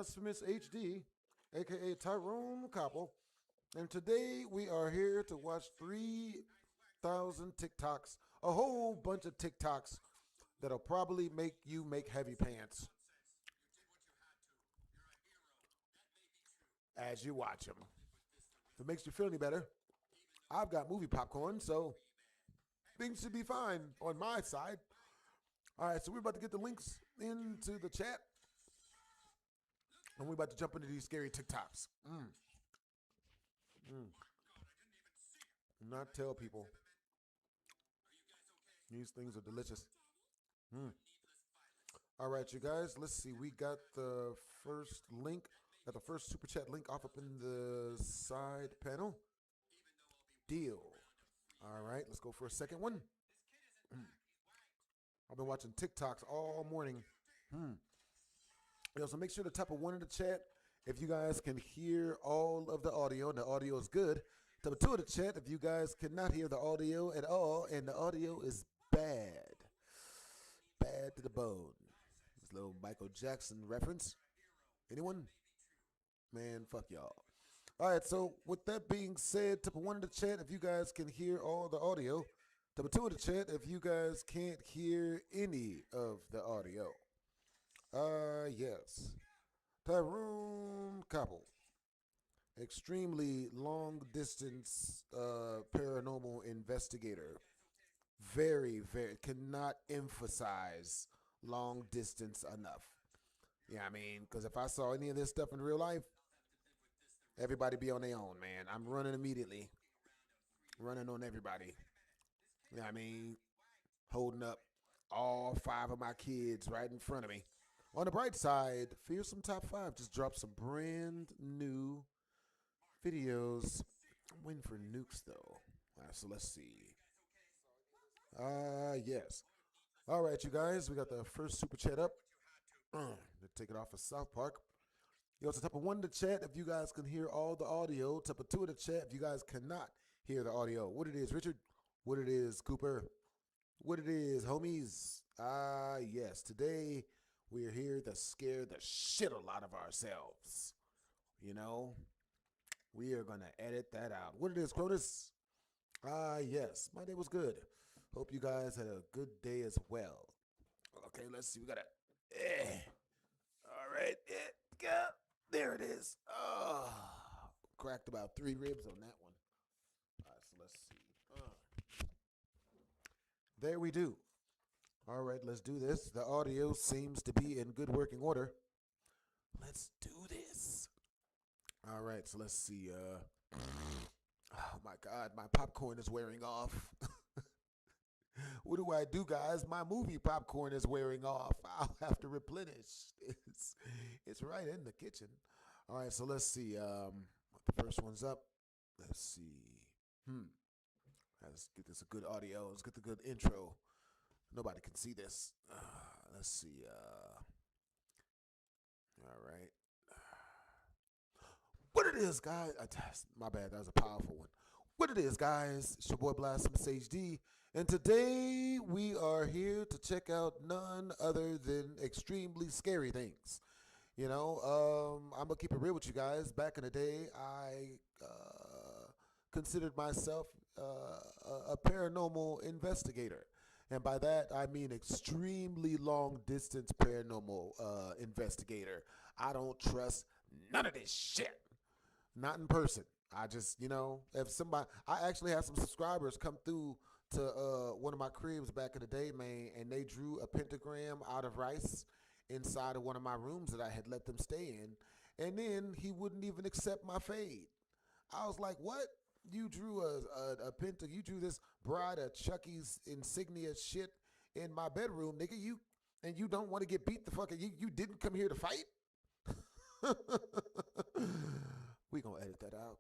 Blasphemous HD, aka Tyrone Koppel, and today we are here to watch 3,000 TikToks, a whole bunch of TikToks that'll probably make you make heavy pants as you watch them. If it makes you feel any better, I've got movie popcorn, so things should be fine on my side. All right, so we're about to get the links into the chat, and we're about to jump into these scary TikToks. Do not tell people these things are delicious. All right, you guys, let's see. We got the first link, got the first super chat link off up in the side panel. Deal. All right, let's go for a second one. I've been watching TikToks all morning. So make sure to type a one in the chat if you guys can hear all of the audio, and the audio is good. Type a two in the chat if you guys cannot hear the audio at all, and the audio is bad. Bad to the bone. This little Michael Jackson reference. Anyone? Man, fuck y'all. All right, so with that being said, type a one in the chat if you guys can hear all the audio. Type a two in the chat if you guys can't hear any of the audio. Yes. Tyrone Koppel. Extremely long distance paranormal investigator. Very, very, cannot emphasize long distance enough. Yeah, I mean, because if I saw any of this stuff in real life, everybody be on their own, man. I'm running immediately. Running on everybody. Yeah, I mean, holding up all 5 of my kids right in front of me. On the bright side, Fearsome Top 5 just dropped some brand new videos. I'm waiting for nukes, though. All right, so let's see. Yes. All right, you guys, we got the first super chat up. Take it off of South Park. You also type a one in the chat if you guys can hear all the audio. Type a two in the chat if you guys cannot hear the audio. What it is, Richard? What it is, Cooper? What it is, homies? Yes. Today we're here to scare the shit a lot of ourselves. You know, we are gonna edit that out. What it is, Cronus? Yes. My day was good. Hope you guys had a good day as well. Okay, let's see. We got a. All right. Yeah. There it is. Oh, cracked about 3 ribs on that one. All right, so let's see. There we do. All right, let's do this. The audio seems to be in good working order. Let's do this. All right, so let's see. Oh my God, my popcorn is wearing off. What do I do, guys? My movie popcorn is wearing off. I'll have to replenish. It's right in the kitchen. All right, so let's see. The first one's up. Let's see. Let's get this a good audio. Let's get the good intro. Nobody can see this. Let's see. All right. What it is, guys. My bad. That was a powerful one. What it is, guys. It's your boy Blasphemous HD. And today we are here to check out none other than extremely scary things. You know, I'm going to keep it real with you guys. Back in the day, I considered myself a paranormal investigator. And by that, I mean extremely long-distance paranormal investigator. I don't trust none of this shit. Not in person. I just, if somebody, I actually had some subscribers come through to one of my cribs back in the day, man, and they drew a pentagram out of rice inside of one of my rooms that I had let them stay in. And then he wouldn't even accept my fade. I was like, what? You drew a pentagram, you drew this Bride of Chucky's insignia shit in my bedroom, nigga. You don't want to get beat the fuck. You didn't come here to fight? We gonna edit that out.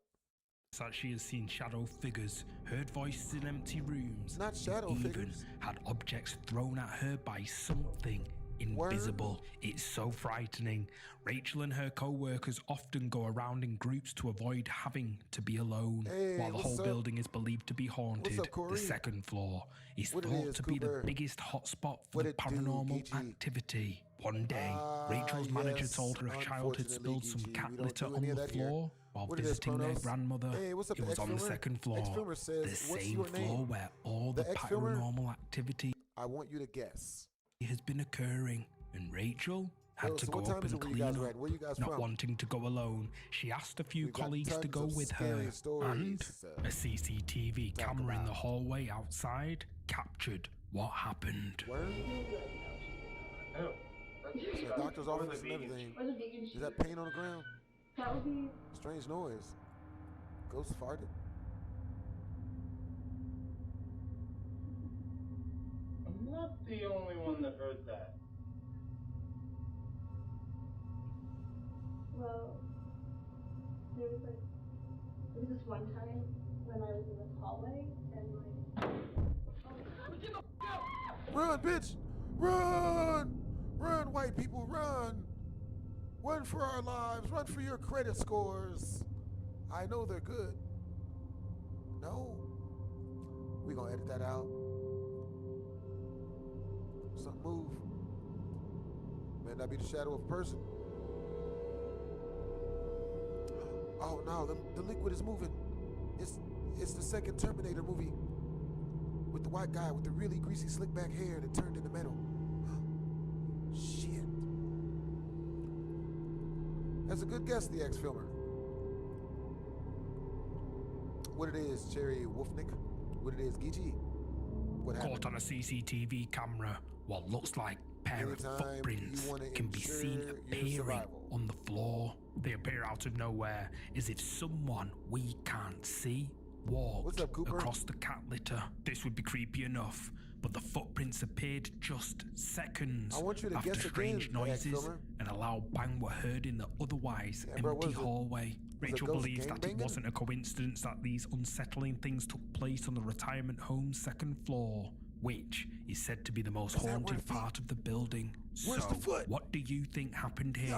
That she has seen shadow figures, heard voices in empty rooms, not shadow even figures, had objects thrown at her by something invisible. It's so frightening. Rachel and her co-workers often go around in groups to avoid having to be alone. Hey, While the what's whole up? building is believed to be haunted, up, Corey? the second floor is What it thought is, to be the Cooper? biggest hotspot for What the it do, paranormal Geechee? activity. One day, Rachel's manager Yes, told her a child had spilled some unfortunately, cat Geechee, we don't litter do on any of the that here. floor while What it is, visiting their Chronos? grandmother. Hey, what's up, It was on the X-Filmer? second floor, X-Filmer says, the what's same your floor name? where all The the X-Filmer? paranormal activity I want you to guess. has been occurring, and Rachel had Yo, to so go what time up is and it where you clean guys are up. at? Where you guys Not from? wanting to go alone, she asked a few We've got colleagues to tons go of with scary her, stories and to a CCTV talk camera in the about. hallway outside captured what happened. Where? It's a doctor's office and everything. Is that paint on the ground? That would be. Strange noise. Ghost farted? I'm not the only one that heard that. Well, there was this one time when I was in this hallway and Run, bitch! Run! Run, white people, run! Run for our lives, run for your credit scores. I know they're good. No? We gonna edit that out. Something move. May not be the shadow of a person. Oh no, the liquid is moving. It's the second Terminator movie. With the white guy with the really greasy slick back hair that turned into metal. Shit. That's a good guess, the X-Filmer. What it is, Cherry Wolfnick? What it is, Geechee? What happened? Caught on a CCTV camera, what looks like a pair of Anytime footprints you wanna can be ensure seen your appearing survival. on the floor. They appear out of nowhere, as if someone we can't see walked What's up, Cooper? across the cat litter. This would be creepy enough, but the footprints appeared just seconds I want you to after guess strange again, noises X-Filmer. and a loud bang were heard in the otherwise Yeah, bro, empty was it- hallway. Rachel ghost believes that it gangbanging? wasn't a coincidence that these unsettling things took place on the retirement home's second floor, which is said to be the most Is that where haunted the feet- part of the building. Where's So, the foot? what do you think happened here?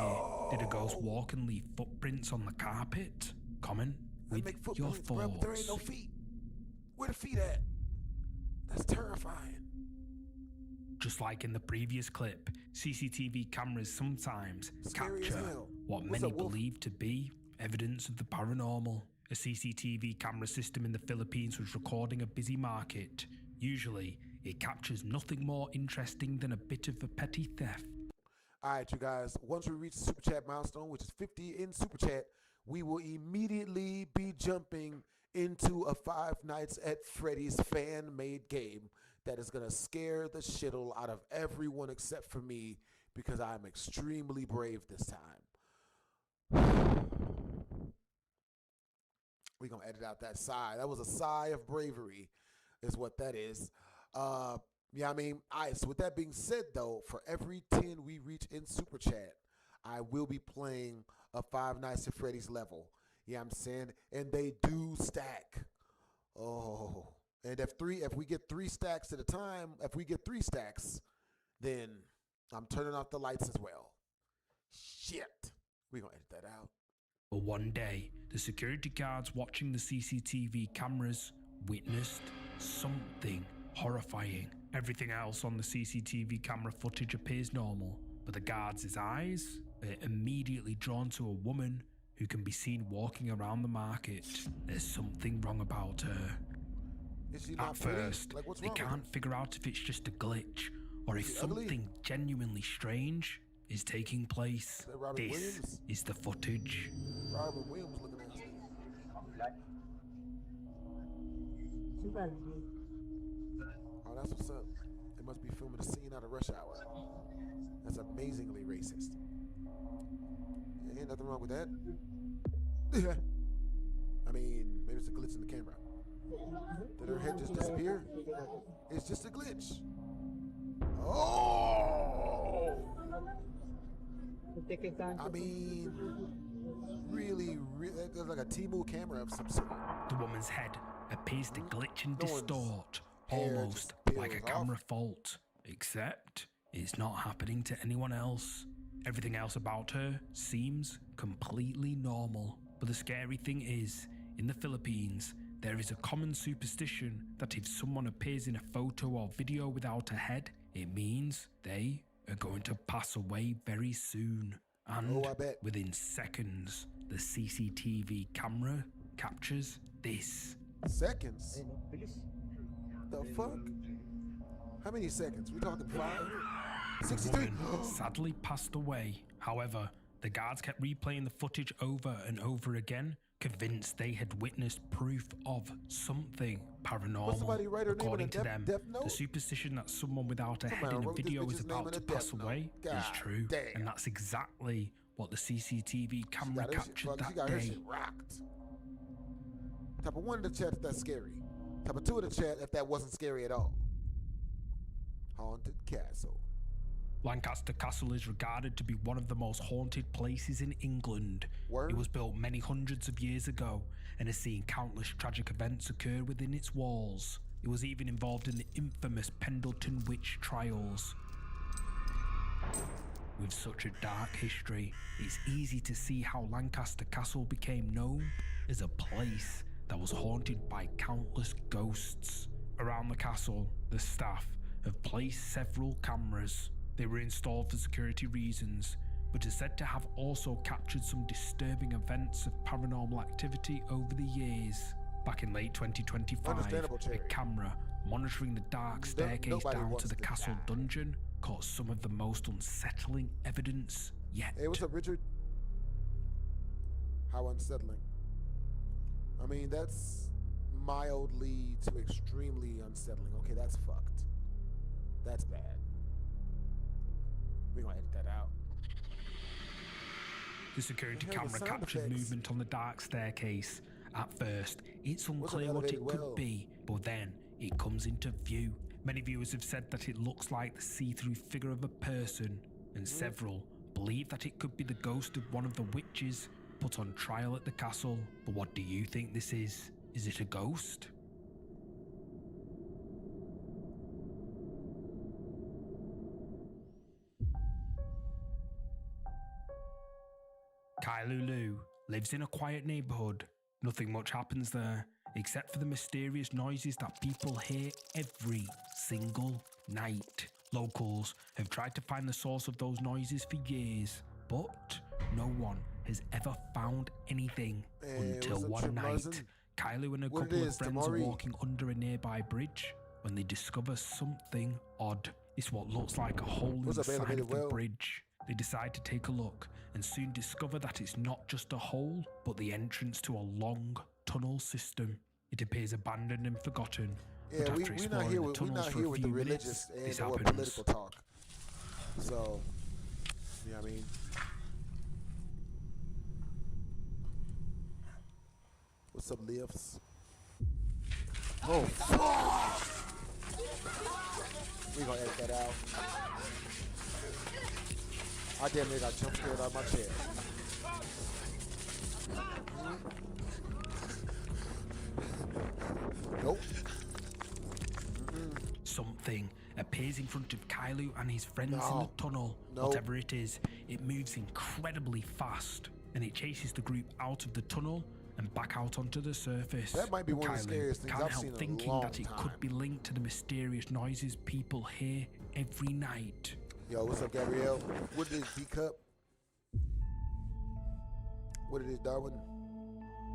Did a ghost walk and leave footprints on the carpet? Comment They with make your footprints, bro, but there ain't no thoughts. feet. Where the feet at? That's terrifying. Just like in the previous clip, CCTV cameras sometimes Scary as capture hell. what What's many up, Wolf? believe to be evidence of the paranormal. A CCTV camera system in the Philippines was recording a busy market. Usually, it captures nothing more interesting than a bit of a petty theft. All right, you guys. Once we reach the Super Chat milestone, which is 50 in Super Chat, we will immediately be jumping into a Five Nights at Freddy's fan-made game that is going to scare the shittle out of everyone except for me because I'm extremely brave this time. We're going to edit out that sigh. That was a sigh of bravery is what that is. Yeah, I mean, all right, so with that being said, though, for every 10 we reach in Super Chat, I will be playing a Five Nights at Freddy's level. Yeah, I'm saying, and they do stack. Oh, and if we get 3 stacks at a time, if we get 3 stacks, then I'm turning off the lights as well. Shit, we gonna edit that out. But one day, the security guards watching the CCTV cameras witnessed something horrifying. Everything else on the CCTV camera footage appears normal, but the guards' eyes are immediately drawn to a woman who can be seen walking around the market. There's something wrong about her. Is she not At pretty? first, Like, what's they wrong with her? can't figure out if it's just a glitch or if Is she ugly? something genuinely strange is taking place. that Robin This Williams? is the footage. Robin Williams looking at us. Oh, that's what's up. They must be filming a scene out of Rush Hour. That's amazingly racist. Ain't nothing wrong with that. I mean, maybe it's a glitch in the camera. Did her head just disappear? It's just a glitch. Oh! I mean, really, there's like a Temu camera of some sort. The woman's head appears to glitch and No one's distort, hair almost just like a peels off. camera fault. Except it's not happening to anyone else. Everything else about her seems completely normal. But the scary thing is, in the Philippines, there is a common superstition that if someone appears in a photo or video without a head, it means they are going to pass away very soon. And Oh, I bet. within seconds, the CCTV camera captures this. Seconds? The fuck? How many seconds? We talking 5? The 63? woman sadly passed away. However, the guards kept replaying the footage over and over again, convinced they had witnessed proof of something paranormal. somebody write her name in a According to them, death note? the superstition that someone without a head Somebody in a wrote this video is bitch's name about in to a pass death note. away is God true, damn. and that's exactly what the CCTV camera Got her shit- captured fuck, she that got her day. shit rocked. Type of 1 in the chat if that's scary. Type of 2 in the chat if that wasn't scary at all. Haunted Castle. Lancaster Castle is regarded to be one of the most haunted places in England. Word? It was built many hundreds of years ago and has seen countless tragic events occur within its walls. It was even involved in the infamous Pendleton witch trials. With such a dark history, it's easy to see how Lancaster Castle became known as a place that was haunted by countless ghosts. Around the castle, the staff have placed several cameras. They were installed for security reasons, but are said to have also captured some disturbing events of paranormal activity over the years. Back in late 2025, Understandable, a Cherry. camera monitoring the dark staircase nobody down wants to the to castle die. dungeon caught some of the most unsettling evidence yet. Hey, what's up, Richard? How unsettling. I mean, that's mildly to extremely unsettling. Okay, that's fucked. That's bad. We're gonna edit that out. The security What the hell, the camera sound captured effects? movement on the dark staircase. At first, it's What's up, unclear what it elevated could well? be, but then it comes into view. Many viewers have said that it looks like the see-through figure of a person, and several believe that it could be the ghost of one of the witches put on trial at the castle. But what do you think this is? Is it a ghost? Kailulu lives in a quiet neighborhood. Nothing much happens there, except for the mysterious noises that people hear every single night. Locals have tried to find the source of those noises for years, but no one has ever found anything Hey, until what's up, one Chip night. Larson? Kylo and a What it couple of is, friends are Tamari? walking under a nearby bridge when they discover something odd. It's what looks like a hole in What's the up, side Elevated of the Well? bridge. They decide to take a look and soon discover that it's not just a hole, but the entrance to a long tunnel system. It appears abandoned and forgotten. Yeah, but we're after not exploring here the with, we're tunnels not for here a with the few religious minutes, this and or happens. political talk. So, you know what I mean? What's up, lifts? Oh, fuck! We gonna edit that out. I damn near got jump scared out of my chair. Nope. Something appears in front of Kylo and his friends in No. the tunnel. Nope. Whatever it is, it moves incredibly fast and it chases the group out of the tunnel and back out onto the surface. That might be one of the Kylo scariest things can't I've help seen in a thinking long that it time. could be linked to the mysterious noises people hear every night. Yo, what's up, Gabrielle? What it is, D-Cup? What it is, Darwin?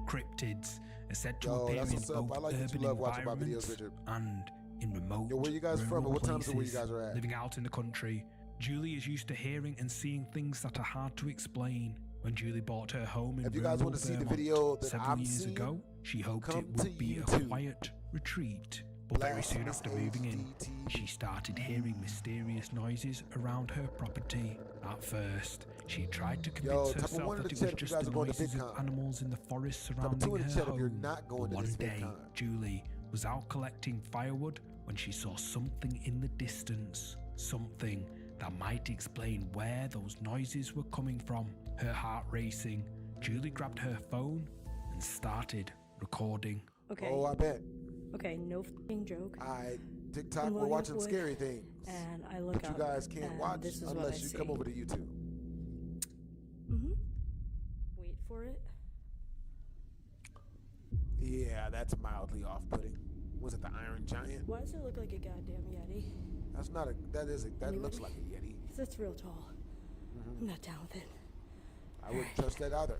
Cryptids are said to Yo, appear that's in what's up. both I like that you urban love watching my videos, environments Richard. and in remote Yo, where you guys from, rural and what time is it where you places. guys are at? Living out in the country, Julie is used to hearing and seeing things that are hard to explain. When Julie bought her home in If you guys rural want to see the Vermont video that several I'm years seeing, ago, she hoped come it to would be a YouTube. quiet retreat. But very soon Blasphemous after moving in, HDTV. she started hearing mysterious noises around her property. At first, she tried to convince type of herself one in that the it chat was if you just guys the are going to noises of VidCon. animals in the forest two surrounding in the her chat if you're home. not going But to one this day, VidCon. Julie was out collecting firewood when she saw something in the distance. Something that might explain where those noises were coming from. Her heart racing, Julie grabbed her phone and started recording. Okay. Oh, I bet. Okay, no f***ing joke. TikTok, in we're watching Williamswood, scary things and I look that you up, guys can't and watch this is what unless I you see. come over to YouTube. Wait for it. Yeah, that's mildly off-putting. Was it the Iron Giant? Why does it look like a goddamn Yeti? That's not a. That is a. That Anybody? looks like a Yeti. That's real tall. I'm not down with it. I wouldn't trust that either.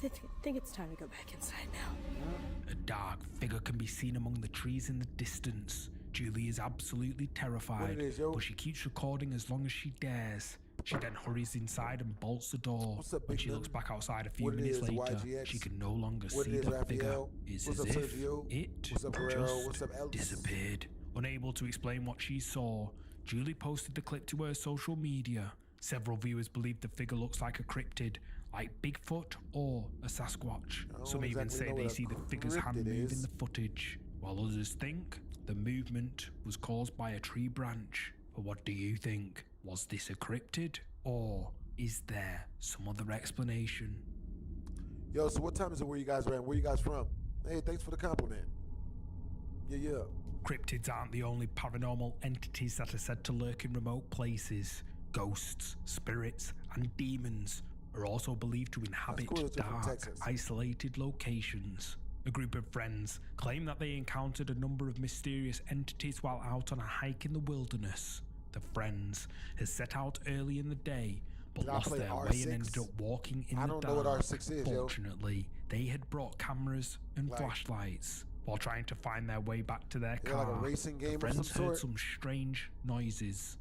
I think it's time to go back inside now. A dark figure can be seen among the trees in the distance. Julie is absolutely terrified, What it is, yo? but she keeps recording as long as she dares. She then hurries inside and bolts the door. What's up, When big she man? looks back outside a few What it minutes is, later, YGX? she can no longer What it see is, the figure. Raphael? It's What's as up, if Sergio? it What's up, Guerrero? just What's up, Elvis? disappeared. Unable to explain what she saw, Julie posted the clip to her social media. Several viewers believe the figure looks like a cryptid, like Bigfoot or a Sasquatch. I don't Some even exactly say know they what a see the figure's hand cryptid move in is. the footage, while others think the movement was caused by a tree branch. But what do you think? Was this a cryptid, or is there some other explanation? Yo, so what time is it where you guys are at? Where you guys from? Hey, thanks for the compliment. Yeah. Cryptids aren't the only paranormal entities that are said to lurk in remote places. Ghosts, spirits, and demons are also believed to inhabit cool that you're from dark, Texas. isolated locations. A group of friends claim that they encountered a number of mysterious entities while out on a hike in the wilderness. The friends had set out early in the day, but Did I lost play their way R6? and ended up walking in I the don't dark. know what R6 is, yo. Fortunately, they had brought cameras and Like- flashlights. While trying to find their way back to their Yeah, car, like a racing game the of friends some heard sort? some strange noises.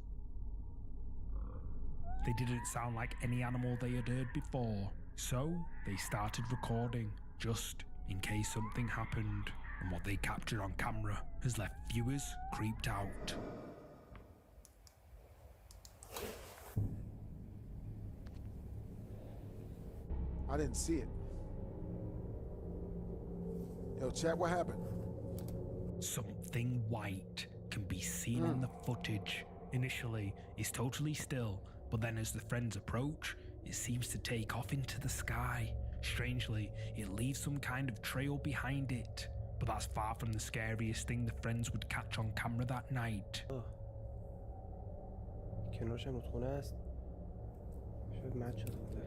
They didn't sound like any animal they had heard before, so they started recording, just in case something happened. And what they captured on camera has left viewers creeped out. I didn't see it. Yo, chat, what happened? Something white can be seen in the footage. Initially, it's totally still, but then as the friends approach, it seems to take off into the sky. Strangely, it leaves some kind of trail behind it, but that's far from the scariest thing the friends would catch on camera that night. کنارش هم رودخونه است شاید مچ شده بوده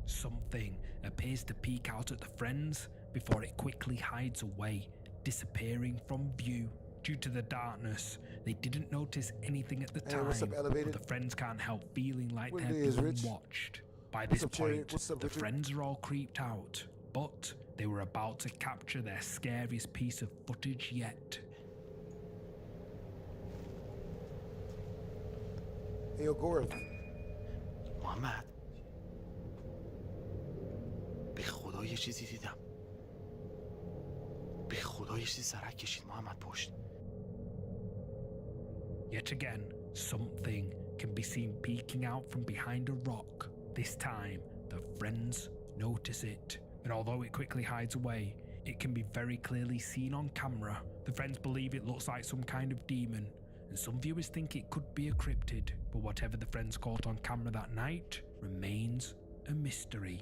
Something appears to peek out at the friends before it quickly hides away, disappearing from view. Due to the darkness, they didn't notice anything at the Hey, time, what's up, but Elevated? the friends can't help feeling like What it they're is, being Rich? watched. By What's this up, Cherry? point, What's up, the Richard? friends are all creeped out, but they were about to capture their scariest piece of footage yet. Hey, yo, Gorth. محمد به خدا یه چیزی دیدم به خدا یه چیزی سرک کشید محمد پشت Yet again, something can be seen peeking out from behind a rock. This time, the friends notice it, and although it quickly hides away, it can be very clearly seen on camera. The friends believe it looks like some kind of demon, and some viewers think it could be a cryptid, but whatever the friends caught on camera that night remains a mystery.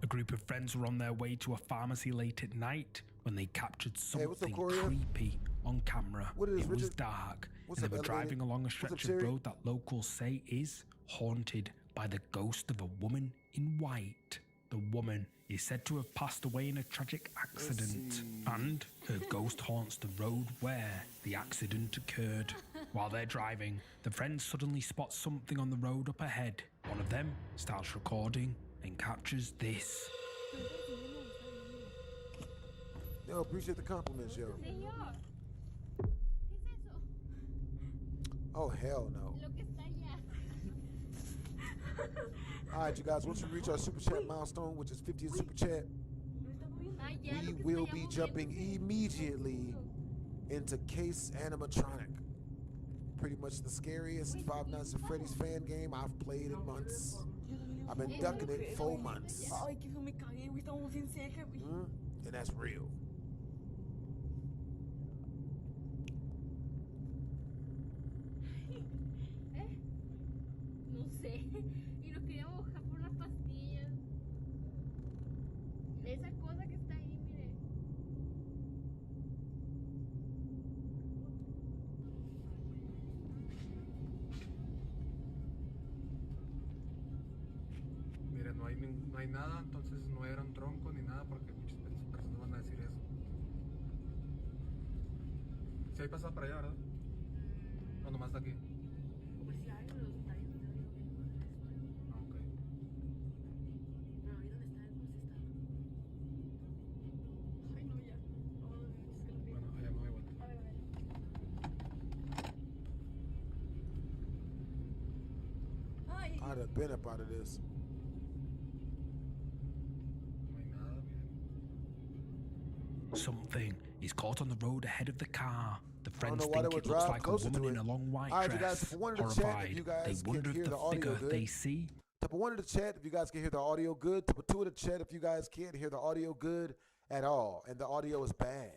A group of friends were on their way to a pharmacy late at night when they captured Hey, what's up, something Coria? creepy on camera. What is It was Richard? dark, What's and they up, were Elevated? driving along a What's up, stretch of Cherry? road that locals say is haunted by the ghost of a woman in white. The woman is said to have passed away in a tragic accident, and her ghost haunts the road where the accident occurred. While they're driving, the friends suddenly spot something on the road up ahead. One of them starts recording and captures this. Yo, appreciate the compliments, yo. Señor, ¿qué es eso? Oh, hell no. Lo que está allá. All right, you guys, once we reach our super chat milestone, which is 50th super chat, Allá, lo we que will está be allá jumping moviéndose. immediately into Case Animatronic. Pretty much the scariest Five Nights at Freddy's fan game I've played in months. I've been ducking it 4 months. Ay, que yo me cagué, güey. Estamos bien cerca, güey. And that's real. No sé. Y nos queríamos bajar por unas pastillas. Esa cosa hay nada, entonces no era un tronco ni nada porque muchas personas van a decir eso. Si hay pasado para allá, ¿verdad? O nomás está aquí. Pues si hay los detalles de lo que Ah, ok. pero ahí donde está él, pues está. Ay, no, ya. Bueno, allá me voy igual. A ver. Ay, I'd have been up out of this. No hay nada, miren. Something is caught on the road ahead of the car. The don't friends know why they think would it looks drive like a closer to woman in it. a long white Alright, you guys, dress. if you wanted to chat, if Horrified, you they guys can wonder hear if the the audio figure good. they see Type of 1 in the chat if you guys can hear the audio good. Type of 2 in the chat if you guys can't hear the audio good at all and the audio is bad.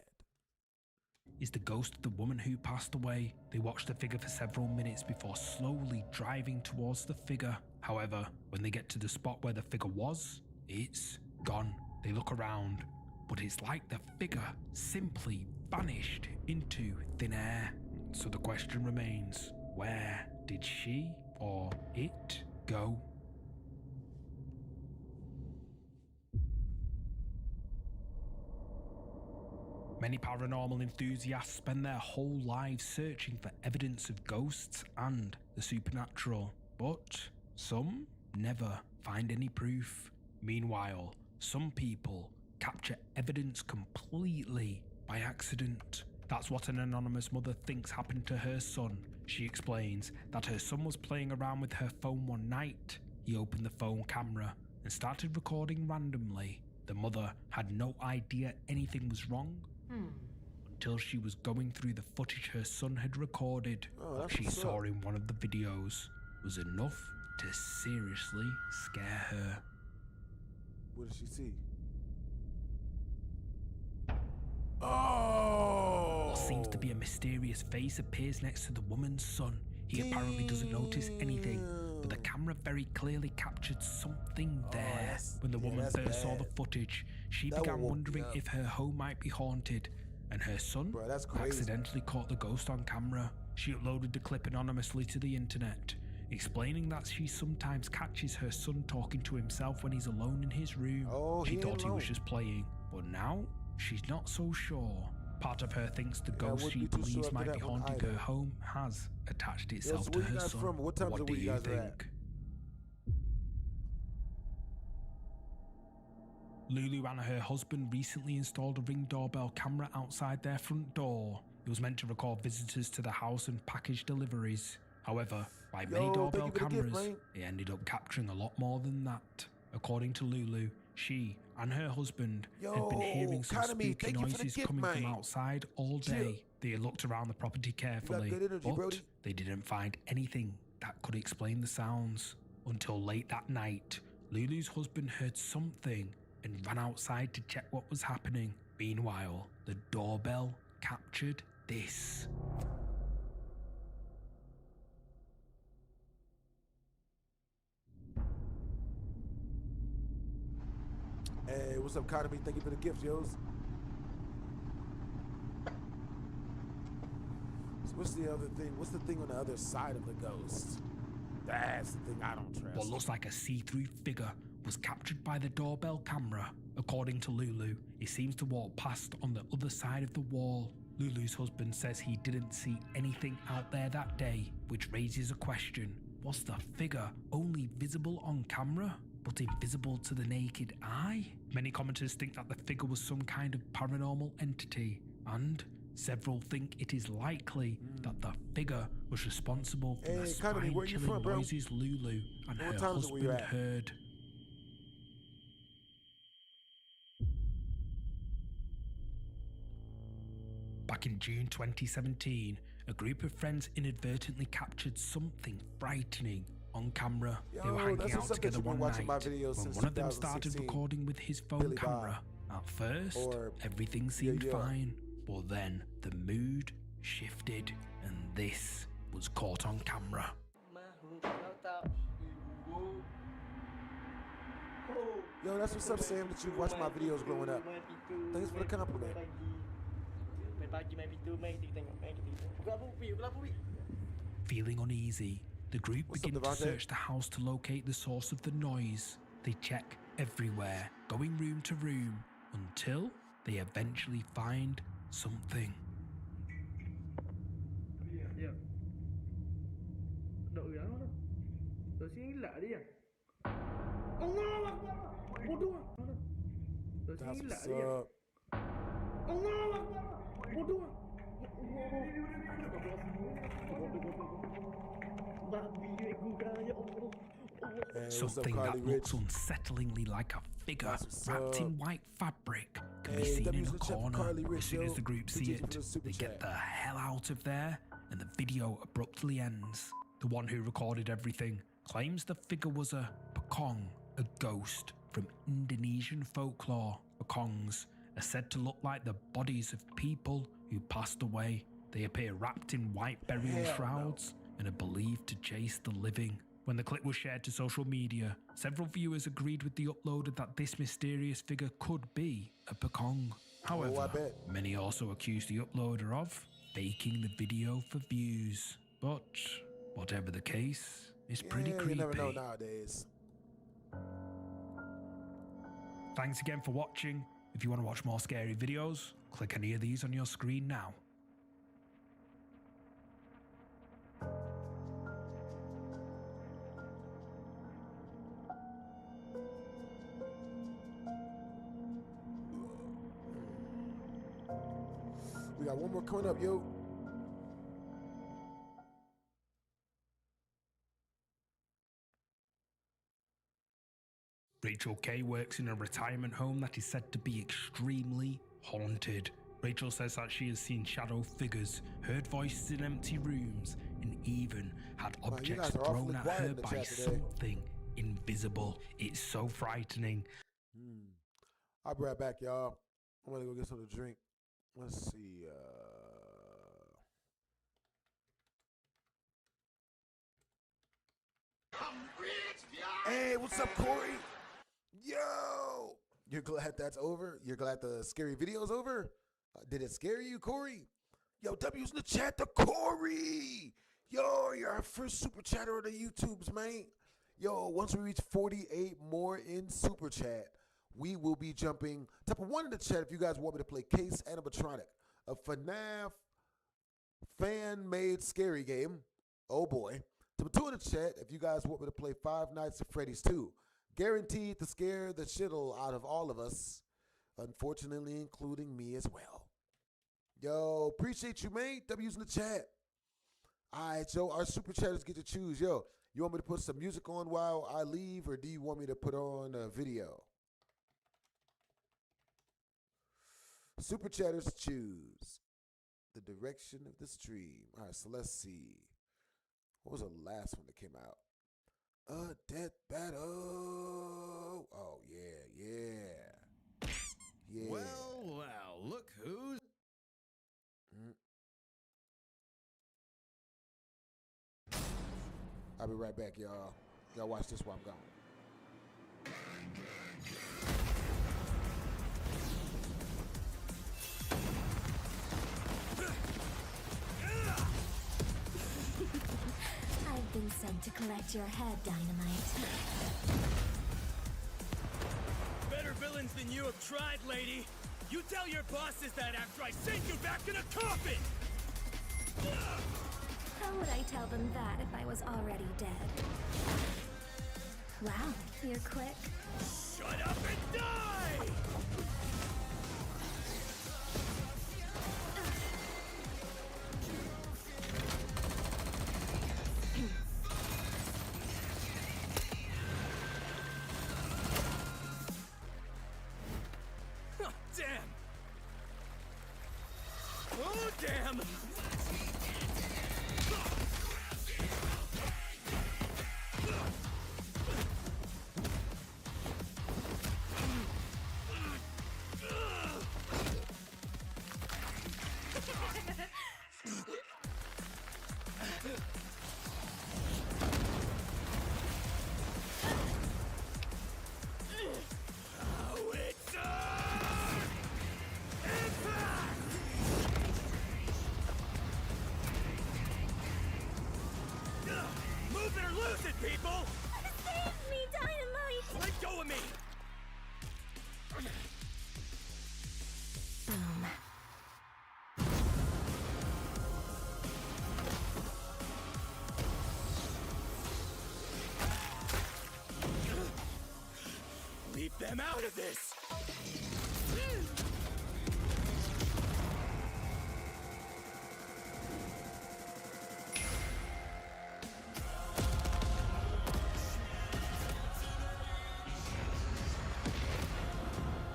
is the ghost of the woman who passed away. They watch the figure for several minutes before slowly driving towards the figure. However, when they get to the spot where the figure was, it's gone. They look around, but it's like the figure simply vanished into thin air. So the question remains, where did she or it go? Many paranormal enthusiasts spend their whole lives searching for evidence of ghosts and the supernatural, but some never find any proof. Meanwhile, some people capture evidence completely by accident. That's what an anonymous mother thinks happened to her son. She explains that her son was playing around with her phone one night. He opened the phone camera and started recording randomly. The mother had no idea anything was wrong until she was going through the footage her son had recorded. Oh, What that's she what's saw up. in one of the videos was enough to seriously scare her. What did she see? Oh! What seems to be a mysterious face appears next to the woman's son. He apparently doesn't notice anything, but the camera very clearly captured something there. that's- When the yeah, woman that's first saw the bad. footage, she That began one woke me wondering up. if her home might be haunted, and her son Bro, that's crazy. accidentally caught the ghost on camera. She uploaded the clip anonymously to the internet, explaining that she sometimes catches her son talking to himself when he's alone in his room. Oh, She he ain't thought he was alone. just playing, but now she's not so sure. Part of her thinks the I ghost wouldn't she be too sure believes after might that be one haunting either. her home has attached itself so to where you her guys son. from? What times What of do week you you guys are at? think? Lulu and her husband recently installed a Ring doorbell camera outside their front door. It was meant to record visitors to the house and package deliveries. However, like many Yo, thank doorbell you for the gift, cameras, man. it ended up capturing a lot more than that. According to Lulu, she and her husband had been hearing some Economy, spooky thank you for the noises gift, coming from man. outside all Chill. day. They had looked around the property carefully, good energy, but Brody. they didn't find anything that could explain the sounds. Until late that night, Lulu's husband heard something and ran outside to check what was happening. Meanwhile, the doorbell captured this. Hey, what's up, Economy? Thank you for the gift, yos. So what's the other thing? What's the thing on the other side of the ghost? That's the thing I don't trust. What looks like a see-through figure was captured by the doorbell camera. According to Lulu, it seems to walk past on the other side of the wall. Lulu's husband says he didn't see anything out there that day, which raises a question. Was the figure only visible on camera, but invisible to the naked eye? Many commenters think that the figure was some kind of paranormal entity, and several think it is likely that the figure was responsible for Hey, the Economy, where you spine-chilling from, bro? noises Lulu and What her time is it where you husband at? heard. Back in June 2017, a group of friends inadvertently captured something frightening on camera. They were Yo, hanging that's out what's up that together you've been one watching night my videos when since one of them started 2016, recording with his phone Billy Bob. camera. At first, Or- everything seemed yeah. fine, but then the mood shifted and this was caught on camera. Yo, that's what's up, Sam, that you watched my videos growing up. Thanks for the compliment. Feeling uneasy, the group What's up, begin to Devontae? search the house to locate the source of the noise. They check everywhere, going room to room, until they eventually find something. That's what's up. Hey, what's up, Something Carly that looks Rich? unsettlingly like a figure That's what's wrapped up. in white fabric can be Hey, seen in W's a in the chat for corner. Carly Rich, As soon yo. as the group see Appreciate you it, for the super they chat. get the hell out of there, and the video abruptly ends. The one who recorded everything claims the figure was a pocong, a ghost from Indonesian folklore. Pocongs are said to look like the bodies of people who passed away. They appear wrapped in white burial shrouds and are believed to chase the living. When the clip was shared to social media, several viewers agreed with the uploader that this mysterious figure could be a pocong. However, bet. many also accused the uploader of faking the video for views. But whatever the case, it's pretty Yeah, creepy. you never know nowadays. Thanks again for watching. If you want to watch more scary videos, click any of these on your screen now. We got one more coming up, yo. Rachel Kay works in a retirement home that is said to be extremely haunted. Rachel says that she has seen shadow figures, heard voices in empty rooms, and even had you objects guys are awfully thrown at quiet her in the by chat today. something invisible. It's so frightening. I'll be right back, y'all. I'm gonna go get something to drink. Let's see. Hey, what's up, Corey? Yo, you're glad that's over? You're glad the scary video's over? Did it scare you, Corey? Yo, W's in the chat, the Corey. Yo, you're our first super chatter on the YouTubes, man. Yo, once we reach 48 more in super chat, we will be jumping. Type of 1 in the chat if you guys want me to play Case Animatronic, a FNAF fan-made scary game. Oh boy. Type of 2 in the chat if you guys want me to play Five Nights at Freddy's 2. Guaranteed to scare the shittle out of all of us, unfortunately including me as well. Yo, appreciate you, man. W's in the chat. All right, so our super chatters get to choose. Yo, you want me to put some music on while I leave, or do you want me to put on a video? Super chatters choose the direction of the stream. All right, so let's see. What was the last one that came out? Death Battle. Oh, yeah. Yeah. Well, look who's... I'll be right back, y'all. Y'all watch this while I'm gone. I've been sent to collect your head, Dynamite. Better villains than you have tried, lady. You tell your bosses that after I send you back in a coffin! How would I tell them that if I was already dead? Wow, you're quick. Shut up and die! Oh, damn! Oh, damn! Move it or lose it, people! Save me, Dynamite! Let go of me! Boom. Leave them out of this!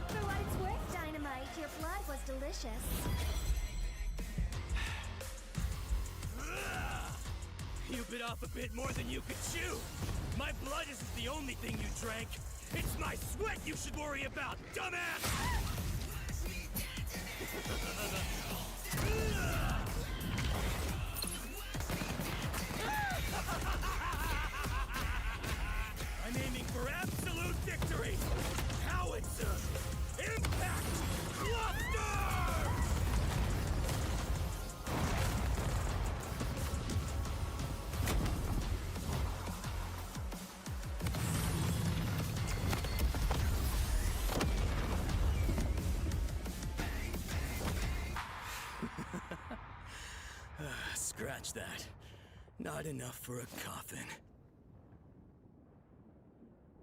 For what it's worth, Dynamite, your blood was delicious. You bit off a bit more than you could chew. My blood isn't the only thing you drank. It's my sweat you should worry about, dumbass! I'm aiming for absolute victory! Howitzer! Impact! Cluster! Scratch that. Not enough for a coffin.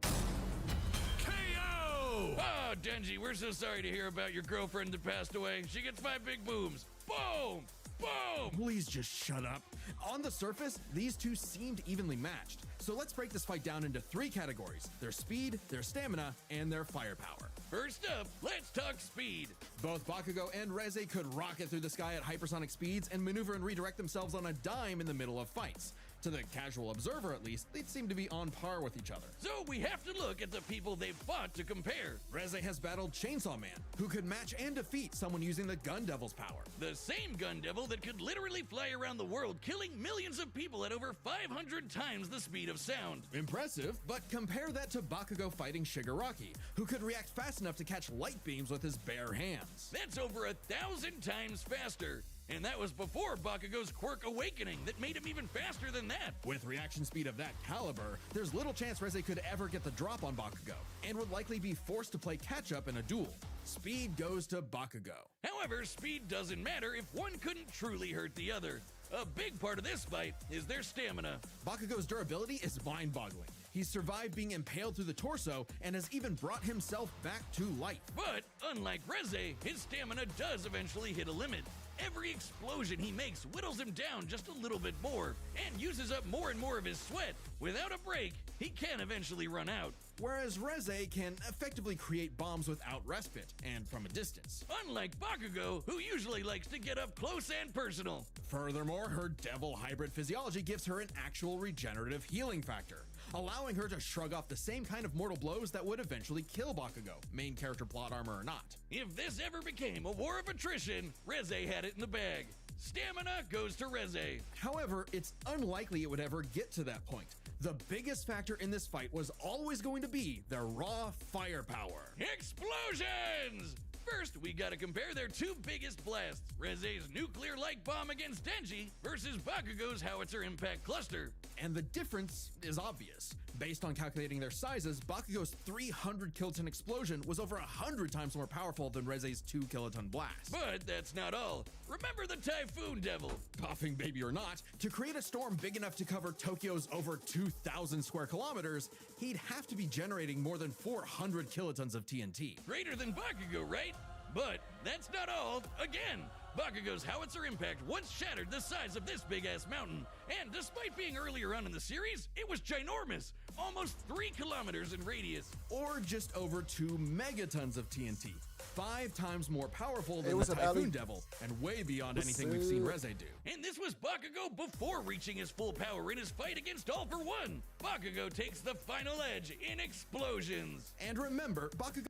KO! Oh, Denji, we're so sorry to hear about your girlfriend that passed away. She gets 5 big booms. Boom! Boom! Please just shut up. On the surface, these two seemed evenly matched. So let's break this fight down into 3 categories: their speed, their stamina, and their firepower. First up, let's talk speed. Both Bakugo and Reze could rocket through the sky at hypersonic speeds and maneuver and redirect themselves on a dime in the middle of fights. To the casual observer, at least, they'd seem to be on par with each other. So we have to look at the people they've fought to compare. Reze has battled Chainsaw Man, who could match and defeat someone using the Gun Devil's power. The same Gun Devil that could literally fly around the world, killing millions of people at over 500 times the speed of sound. Impressive, but compare that to Bakugo fighting Shigaraki, who could react fast enough to catch light beams with his bare hands. That's over 1,000 times faster. And that was before Bakugo's quirk Awakening that made him even faster than that. With reaction speed of that caliber, there's little chance Reze could ever get the drop on Bakugo, and would likely be forced to play catch-up in a duel. Speed goes to Bakugo. However, speed doesn't matter if one couldn't truly hurt the other. A big part of this fight is their stamina. Bakugo's durability is mind-boggling. He's survived being impaled through the torso and has even brought himself back to life. But, unlike Reze, his stamina does eventually hit a limit. Every explosion he makes whittles him down just a little bit more and uses up more and more of his sweat. Without a break, he can eventually run out. Whereas Reze can effectively create bombs without respite and from a distance. Unlike Bakugo, who usually likes to get up close and personal. Furthermore, her devil hybrid physiology gives her an actual regenerative healing factor, allowing her to shrug off the same kind of mortal blows that would eventually kill Bakugo, main character plot armor or not. If this ever became a war of attrition, Reze had it in the bag. Stamina goes to Reze. However, it's unlikely it would ever get to that point. The biggest factor in this fight was always going to be their raw firepower. Explosions! First, we gotta compare their 2 biggest blasts, Reze's nuclear light bomb against Denji versus Bakugo's howitzer impact cluster. And the difference is obvious. Based on calculating their sizes, Bakugo's 300 kiloton explosion was over 100 times more powerful than Reze's 2 kiloton blast. But that's not all. Remember the Typhoon Devil? Coughing baby or not, to create a storm big enough to cover Tokyo's over 2,000 square kilometers, he'd have to be generating more than 400 kilotons of TNT. Greater than Bakugo, right? But that's not all. Again, Bakugo's howitzer impact once shattered the size of this big-ass mountain. And despite being earlier on in the series, it was ginormous. Almost 3 kilometers in radius. Or just over 2 megatons of TNT. 5 times more powerful than what's the up, Typhoon Ali? Devil, and way beyond What's anything we've seen up? Reze do. And this was Bakugo before reaching his full power in his fight against All for One. Bakugo takes the final edge in explosions. And remember, Bakugo...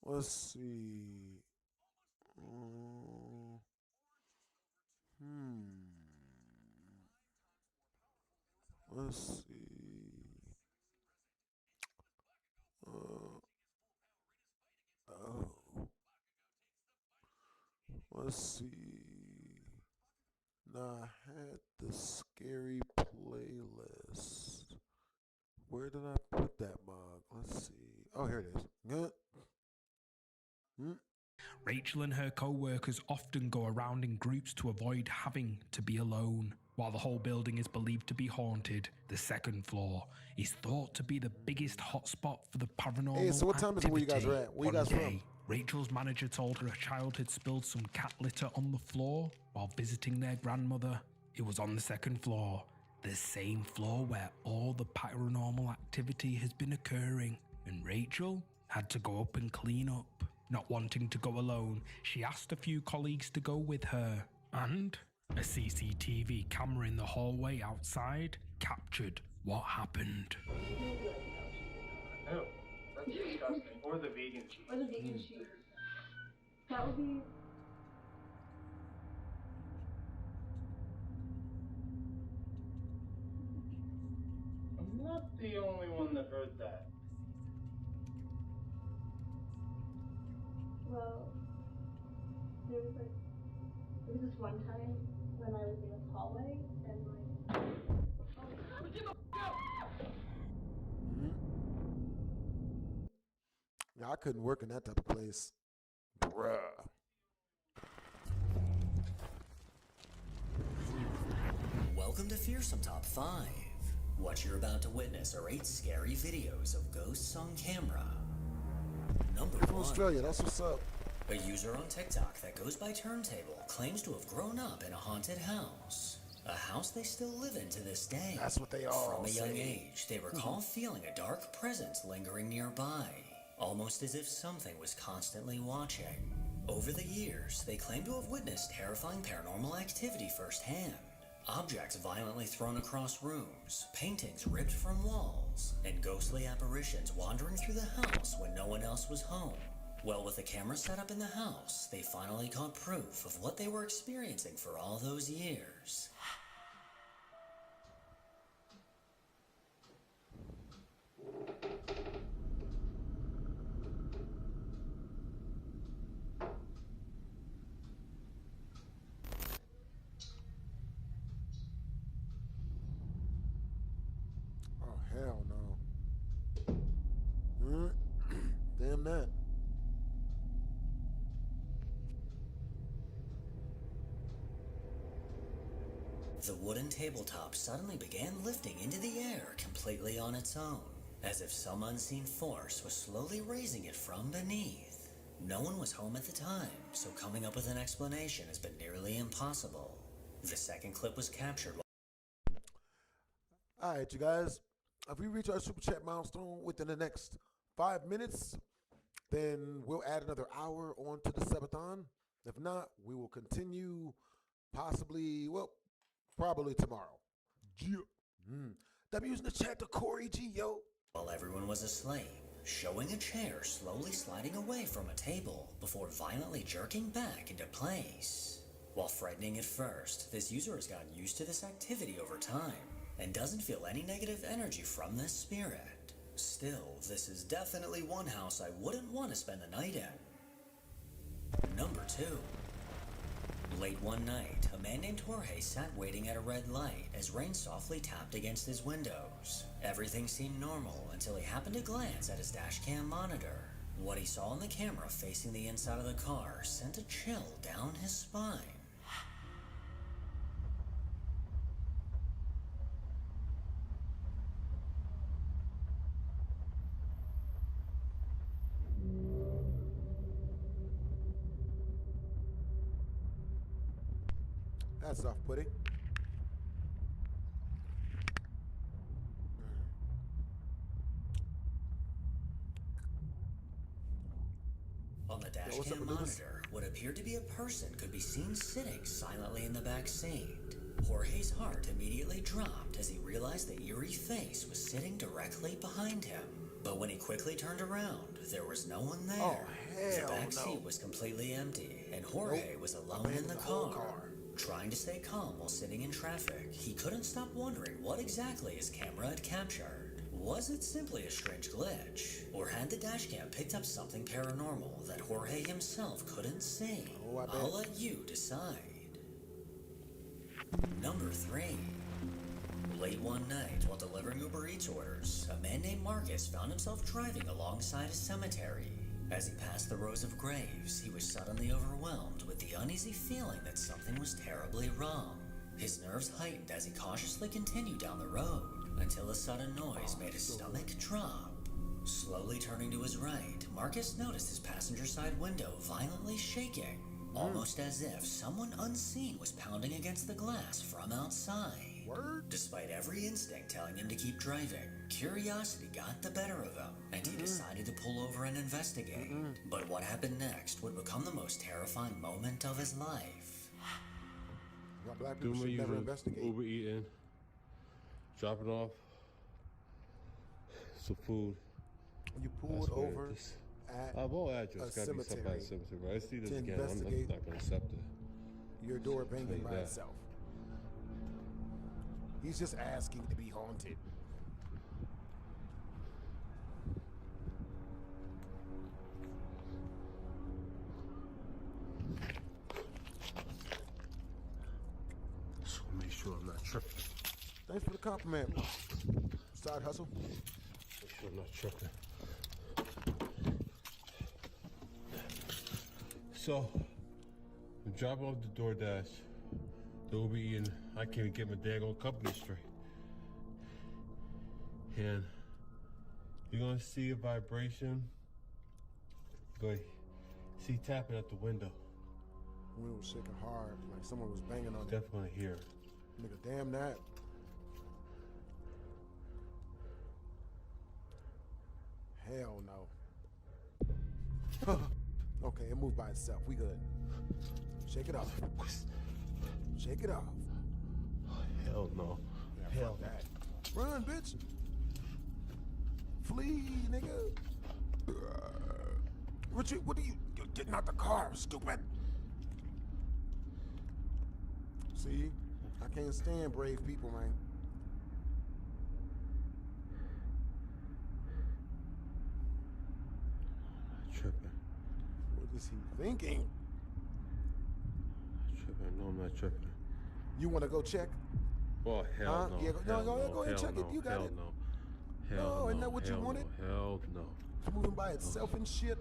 Let's see. Let's see. Oh. Let's see. Now I had the scary playlist. Where did I put that mug? Let's see. Oh, here it is. Good. Rachel and her co-workers often go around in groups to avoid having to be alone. While the whole building is believed to be haunted, the second floor is thought to be the biggest hotspot for the paranormal Hey, so what time is it where you guys are activity. at? Where you One guys from? day, Rachel's manager told her a child had spilled some cat litter on the floor while visiting their grandmother. It was on the second floor, the same floor where all the paranormal activity has been occurring, and Rachel had to go up and clean up. Not wanting to go alone, she asked a few colleagues to go with her, and a CCTV camera in the hallway outside captured what happened. Oh, that's disgusting. Or the vegan cheese. Or the vegan cheese. That would be. I'm not the only one that heard that. Well, there was this one time when I was in this hallway and like. Yeah, I couldn't work in that type of place. Bruh. Welcome to Fearsome Top 5. What you're about to witness are 8 scary videos of ghosts on camera. Number From 1. Australia, that's what's up. A user on TikTok that goes by Turntable claims to have grown up in a haunted house. A house they still live in to this day. That's what they all From a young say. age, they recall feeling a dark presence lingering nearby, almost as if something was constantly watching. Over the years, they claim to have witnessed terrifying paranormal activity firsthand. Objects violently thrown across rooms, paintings ripped from walls, and ghostly apparitions wandering through the house when no one else was home. Well, with a camera set up in the house, they finally caught proof of what they were experiencing for all those years. Oh, hell no. Damn that. The wooden tabletop suddenly began lifting into the air completely on its own, as if some unseen force was slowly raising it from beneath. No one was home at the time, so coming up with an explanation has been nearly impossible. The second clip was captured. All right, you guys. If we reach our super chat milestone within the next 5 minutes, then we'll add another hour onto the subathon. If not, we will continue possibly, well, probably tomorrow. Yeah. W's in the chat to Corey G, yo. While everyone was asleep, showing a chair slowly sliding away from a table before violently jerking back into place. While frightening at first, this user has gotten used to this activity over time and doesn't feel any negative energy from this spirit. Still, this is definitely one house I wouldn't want to spend the night in. Number 2. Late one night, a man named Jorge sat waiting at a red light as rain softly tapped against his windows. Everything seemed normal until he happened to glance at his dashcam monitor. What he saw on the camera facing the inside of the car sent a chill down his spine. That's off-putting. On the dashcam monitor, what appeared to be a person could be seen sitting silently in the back seat. Jorge's heart immediately dropped as he realized the eerie face was sitting directly behind him. But when he quickly turned around, there was no one there. Oh, The hell back no. seat was completely empty, and Jorge was alone in the car. Trying to stay calm while sitting in traffic, he couldn't stop wondering what exactly his camera had captured. Was it simply a strange glitch? Or had the dashcam picked up something paranormal that Jorge himself couldn't see? I'll let you decide. Number 3. Late one night, while delivering Uber Eats orders, a man named Marcus found himself driving alongside a cemetery. As he passed the rows of graves, he was suddenly overwhelmed with the uneasy feeling that something was terribly wrong. His nerves heightened as he cautiously continued down the road until a sudden noise made his stomach drop. Slowly turning to his right, Marcus noticed his passenger side window violently shaking, almost as if someone unseen was pounding against the glass from outside. Despite every instinct telling him to keep driving, curiosity got the better of him, and he decided to pull over and investigate. But what happened next would become the most terrifying moment of his life. Why black people should never investigate. Uber eating, dropping off some food. You pulled over at I won't address. a Gotta be somebody cemetery cemetery. I see this to again. I'm investigate not gonna accept it. your door banging by that. itself. He's just asking to be haunted. So make sure I'm not tripping. Thanks for the compliment. Side hustle. Make sure I'm not tripping. So, I'm dropping off the DoorDash. The Uber eating. I can't even get my daggone company straight. And you're gonna see a vibration, but see tapping at the window. The window was shaking hard, like someone was banging on it. Definitely here. Nigga, damn that. Hell no. Okay, it moved by itself. We good. Shake it off. Shake it off. Hell no. Yeah, fuck that. Run, bitch. Flee, nigga. Richard, what are you getting out the car, stupid? See? I can't stand brave people, man. Tripping. What is he thinking? Tripping. No, I'm not tripping. You want to go check? Oh, hell no. Yeah, hell go ahead and hell check no, it. You got hell it. No. Hell No, no. isn't that what you hell wanted? No, hell no. It's moving by itself and shit.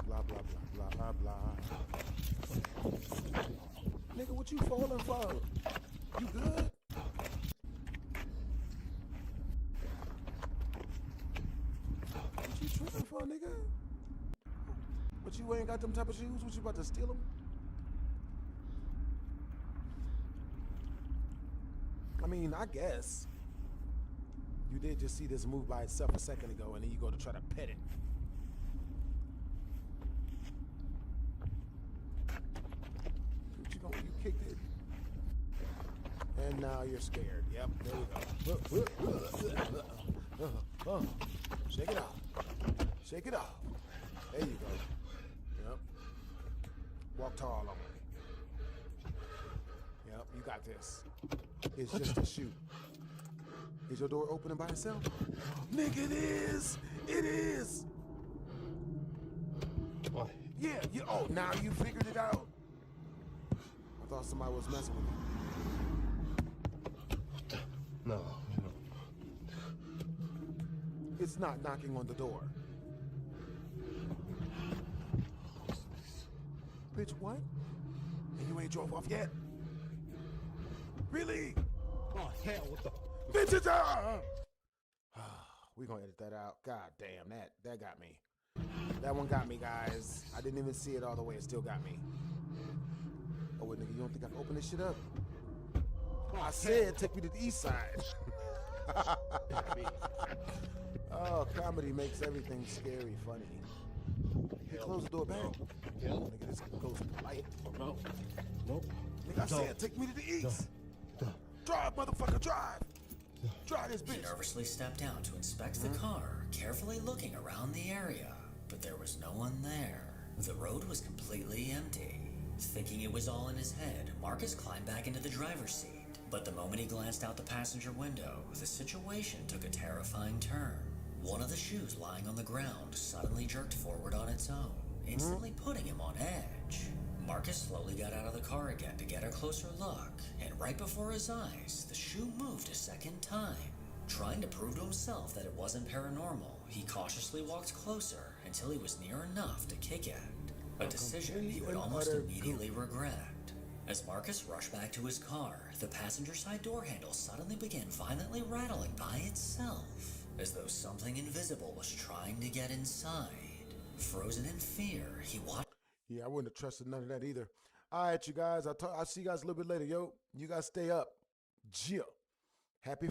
Blah, blah, blah, blah, blah, blah. Nigga, what you falling for? You good? What you tripping for, nigga? But you ain't got them type of shoes? What, you about to steal them? I mean, I guess. You did just see this move by itself a second ago, and then you go to try to pet it. You kicked it. And now you're scared. Yep, there we go. Shake it off. Shake it off. There you go. Yep. Walk tall on me. Yep, you got this. It's just a shoot. Is your door opening by itself? Nigga, it is! It is! What? Yeah, oh, now you figured it out? I thought somebody was messing with you. No. It's not knocking on the door. Bitch, what? And you ain't drove off yet? Really? Oh, hell, what the? Bitches! We gonna edit that out. God damn, that got me. That one got me, guys. I didn't even see it all the way. It still got me. Oh, wait, nigga, you don't think I can open this shit up? I said take me to the east side. Oh, comedy makes everything scary funny. You close the door back. Nigga, this goes polite. No. Nope. Nigga, I said take me to the east. Drive, motherfucker, drive. Drive this He bitch. nervously stepped out to inspect the car, carefully looking around the area, but there was no one there. The road was completely empty. Thinking it was all in his head, Marcus climbed back into the driver's seat. But the moment he glanced out the passenger window, the situation took a terrifying turn. One of the shoes lying on the ground suddenly jerked forward on its own, instantly putting him on edge. Marcus slowly got out of the car again to get a closer look, and right before his eyes, the shoe moved a second time. Trying to prove to himself that it wasn't paranormal, he cautiously walked closer until he was near enough to kick it. A decision he would almost immediately regret. As Marcus rushed back to his car, the passenger side door handle suddenly began violently rattling by itself, as though something invisible was trying to get inside. Frozen in fear, he watched. Yeah, I wouldn't have trusted none of that either. All right, you guys. I'll see you guys a little bit later. Yo, you guys stay up. Jill. Happy